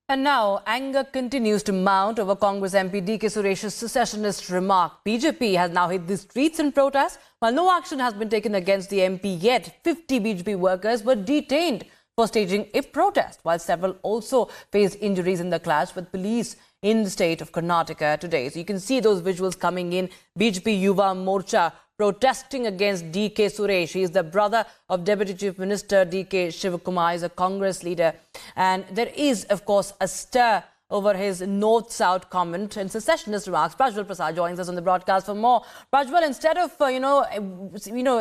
And now, anger continues to mount over Congress MP DK Suresh's secessionist remark. BJP has now hit the streets in protest. While no action has been taken against the MP yet, 50 BJP workers were detained for staging a protest, while several also faced injuries in the clash with police in the state of Karnataka today. So you can see those visuals coming in. BJP Yuva Morcha protesting against DK Suresh. He is the brother of Deputy Chief Minister DK Shivakumar. He is a Congress leader. And there is, of course, a stir over his north-south comment and secessionist remarks. Prajwal Prasad joins us on the broadcast for more. Prajwal, instead of,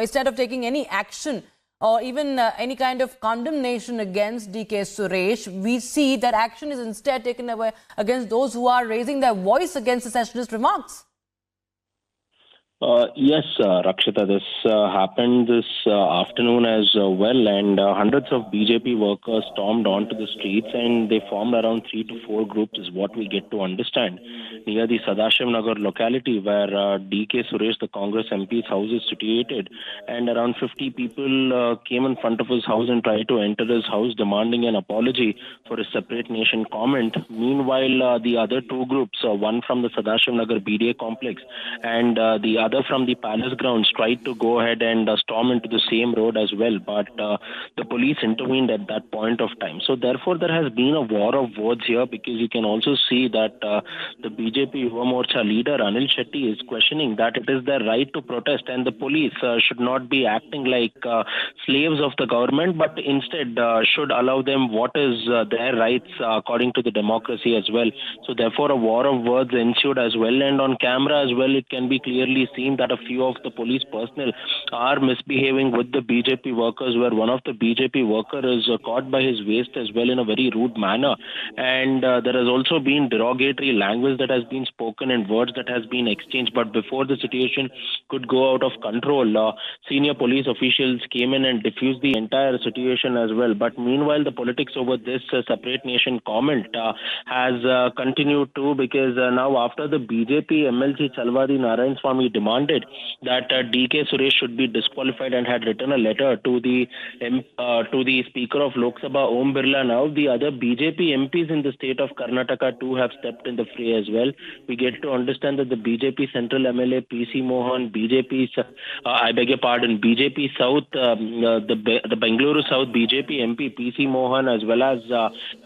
instead of taking any action or even any kind of condemnation against DK Suresh, we see that action is instead taken away against those who are raising their voice against secessionist remarks. Yes, Rakshita, this happened this afternoon as well, and hundreds of BJP workers stormed onto the streets and they formed around 3 to 4 groups is what we get to understand near the Sadashiv Nagar locality where DK Suresh, the Congress MP's house, is situated, and around 50 people came in front of his house and tried to enter his house demanding an apology for his separate nation comment. Meanwhile, the other 2 groups, one from the Sadashiv Nagar BDA complex and the other from the palace grounds, tried to go ahead and storm into the same road as well, but the police intervened at that point of time. So therefore there has been a war of words here, because you can also see that the BJP Yuva Morcha leader Anil Shetty is questioning that it is their right to protest and the police should not be acting like slaves of the government, but instead should allow them what is their rights according to the democracy as well. So therefore a war of words ensued as well, and on camera as well it can be clearly seen that a few of the police personnel are misbehaving with the BJP workers, where one of the BJP worker is caught by his waist as well in a very rude manner, and there has also been derogatory language that has been spoken and words that has been exchanged. But before the situation could go out of control, senior police officials came in and diffused the entire situation as well. But meanwhile, the politics over this separate nation comment has continued too, because now after the BJP MLC Chalwadi Narayan Swamy demanded that DK Suresh should be disqualified and had written a letter to the Speaker of Lok Sabha Om Birla, now the other BJP MPs in the state of Karnataka too have stepped in the fray as well. We get to understand that the BJP Central MLA PC Mohan, BJP South, the Bengaluru South BJP MP PC Mohan, as well as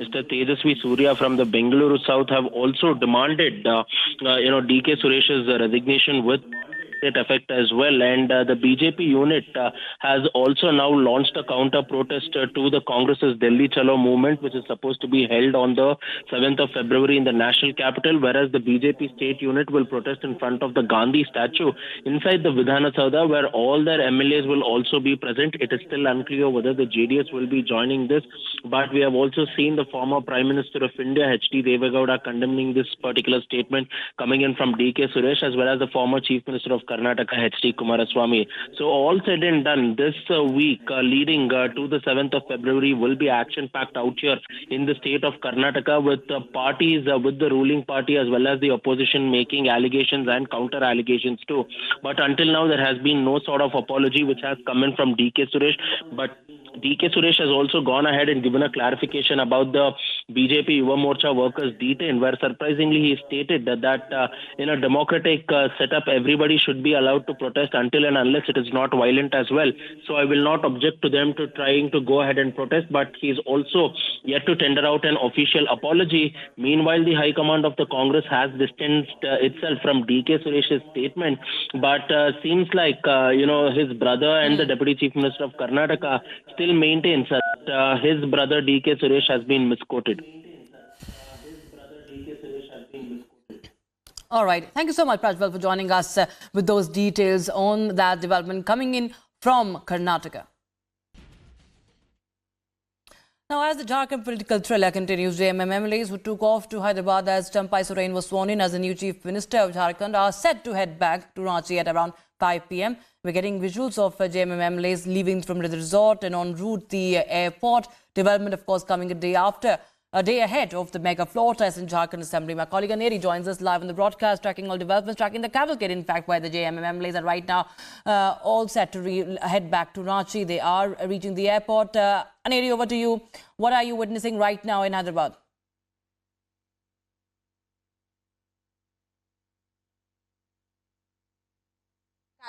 Mr. Tejasvi Surya from the Bengaluru South have also demanded DK Suresh's resignation with effect as well, and the BJP unit has also now launched a counter protest to the Congress's Delhi Chalo movement, which is supposed to be held on the 7th of February in the national capital, whereas the BJP state unit will protest in front of the Gandhi statue inside the Vidhana Saudha, where all their MLAs will also be present. It is still unclear whether the JDS will be joining this, but we have also seen the former Prime Minister of India, H.D. Devegowda, condemning this particular statement coming in from DK Suresh, as well as the former Chief Minister of Karnataka, H.D. Kumaraswamy. So all said and done, this week leading to the 7th of February will be action-packed out here in the state of Karnataka, with parties, with the ruling party as well as the opposition making allegations and counter-allegations too. But until now, there has been no sort of apology which has come in from DK Suresh. But DK Suresh has also gone ahead and given a clarification about the BJP Yuva Morcha workers detained, where surprisingly he stated that in a democratic setup, everybody should be allowed to protest until and unless it is not violent as well. So I will not object to them to trying to go ahead and protest, but he is also yet to tender out an official apology. Meanwhile, the High Command of the Congress has distanced itself from DK Suresh's statement, but seems like his brother and the Deputy Chief Minister of Karnataka still maintains that his brother DK Suresh has been misquoted. All right. Thank you so much, Prajwal, for joining us with those details on that development coming in from Karnataka. Now, as the Jharkhand political thriller continues, JMM MLAs who took off to Hyderabad as Champai Soren was sworn in as the new Chief Minister of Jharkhand are set to head back to Ranchi at around 5 p.m. We're getting visuals of JMM MLAs leaving from the resort and en route the airport. Development, of course, coming a day ahead of the mega floor test in Jharkhand Assembly. My colleague Aneri joins us live on the broadcast, tracking all developments, tracking the cavalcade, in fact, where the JMM MLAs are right now all set to head back to Ranchi. They are reaching the airport. Aneri, over to you. What are you witnessing right now in Hyderabad?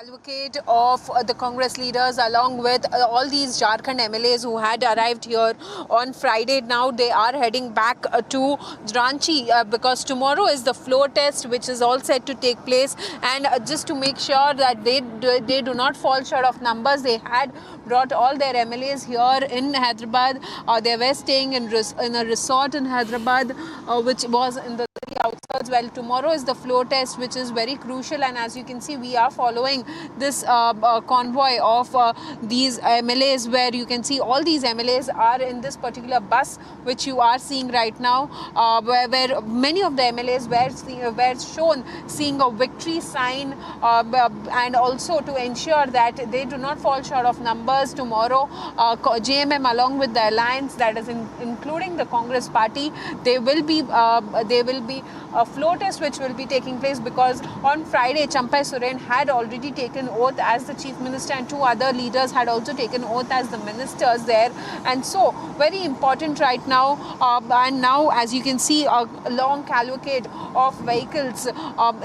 Advocate of the Congress leaders along with all these Jharkhand MLAs who had arrived here on Friday. Now they are heading back to Ranchi because tomorrow is the floor test, which is all set to take place, and just to make sure that they do not fall short of numbers, they had brought all their MLAs here in Hyderabad. They were staying in a resort in Hyderabad, which was in the outskirts. Well, tomorrow is the floor test, which is very crucial, and as you can see, we are following this convoy of these MLAs, where you can see all these MLAs are in this particular bus which you are seeing right now, where many of the MLAs were shown seeing a victory sign, and also to ensure that they do not fall short of numbers tomorrow. JMM along with the alliance, that is including the Congress party, there will be a floor test which will be taking place, because on Friday Champai Soren had already taken oath as the chief minister, and two other leaders had also taken oath as the ministers there. And so very important right now, and now as you can see, a long cavalcade of vehicles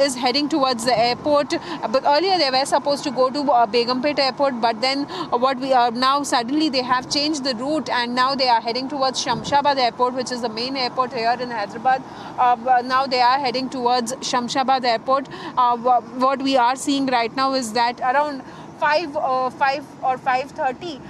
is heading towards the airport. But earlier they were supposed to go to Begumpet airport, but then what we are now, suddenly they have changed the route, and now they are heading towards Shamshabad airport, which is the main airport here in Hyderabad. Now they are heading towards Shamshabad airport. What we are seeing right now is that around 5 or 5:30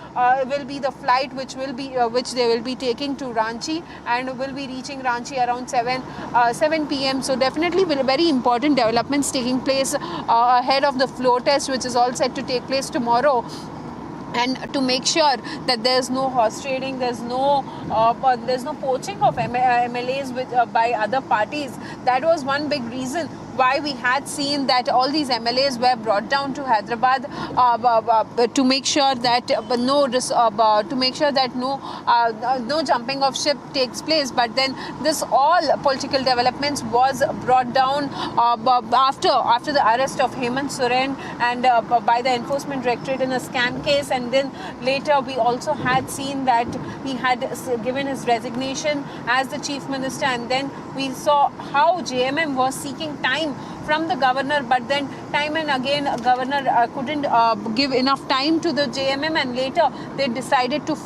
will be the flight which they will be taking to Ranchi, and will be reaching Ranchi around 7 p.m. So definitely very important developments taking place ahead of the floor test, which is all set to take place tomorrow. And to make sure that there's no horse trading, there's no poaching of MLAs by other parties. That was one big reason why we had seen that all these MLAs were brought down to Hyderabad, to make sure that no jumping of ship takes place. But then this all political developments was brought down after the arrest of Hemant Soren and by the Enforcement Directorate in a scam case, and then later we also had seen that he had given his resignation as the chief minister, and then we saw how JMM was seeking time from the governor, but then time and again governor couldn't give enough time to the JMM, and later they decided to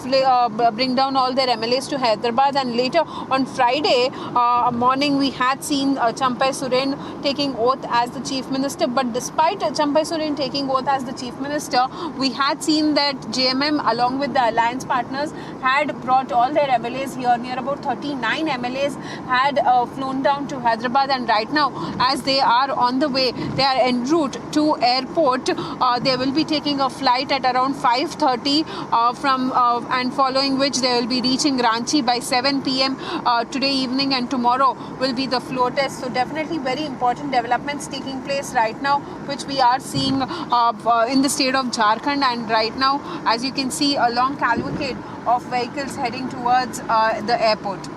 bring down all their MLAs to Hyderabad. And later on Friday morning we had seen Champai Soren taking oath as the chief minister. But despite Champai Soren taking oath as the chief minister, we had seen that JMM along with the alliance partners had brought all their MLAs here. Near about 39 MLAs had flown down to Hyderabad, and right now as they are on the way, they are en route to airport. They will be taking a flight at around 5:30 and following which they will be reaching Ranchi by 7 p.m. Today evening, and tomorrow will be the floor test. So definitely very important developments taking place right now, which we are seeing in the state of Jharkhand. And right now, as you can see, a long cavalcade of vehicles heading towards the airport.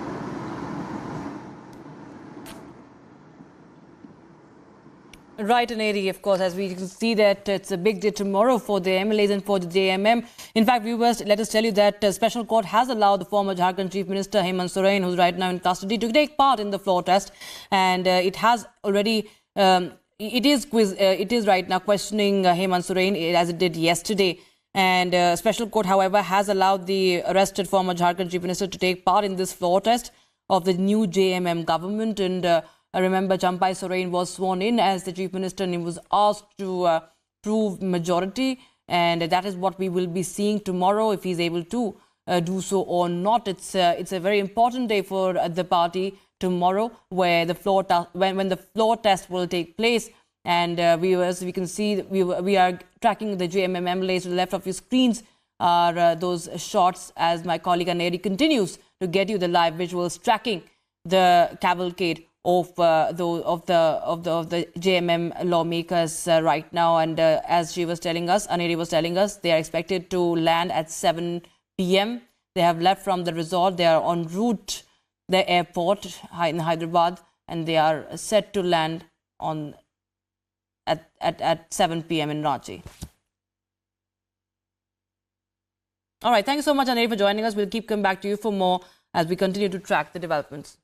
Right, Aneri, of course, as we can see that it's a big day tomorrow for the MLAs and for the JMM. In fact, viewers, let us tell you that special court has allowed the former Jharkhand Chief Minister Hemant Soren, who's right now in custody, to take part in the floor test. And it has already, it is right now questioning Hemant Soren as it did yesterday. And special court, however, has allowed the arrested former Jharkhand Chief Minister to take part in this floor test of the new JMM government. And remember, Champai Soren was sworn in as the Chief Minister, and he was asked to prove majority. And that is what we will be seeing tomorrow, if he's able to do so or not. It's a very important day for the party tomorrow, where the floor when the floor test will take place. And viewers, we can see we are tracking the JMM MLAs. To the left of your screens are those shots, as my colleague Aneri continues to get you the live visuals tracking the cavalcade of the JMM lawmakers right now. And as she was telling us, Aneri was telling us, they are expected to land at 7 p.m. They have left from the resort. They are en route the airport in Hyderabad, and they are set to land at 7 p.m. in Ranchi. All right, thank you so much, Aneri, for joining us. We'll keep coming back to you for more as we continue to track the developments.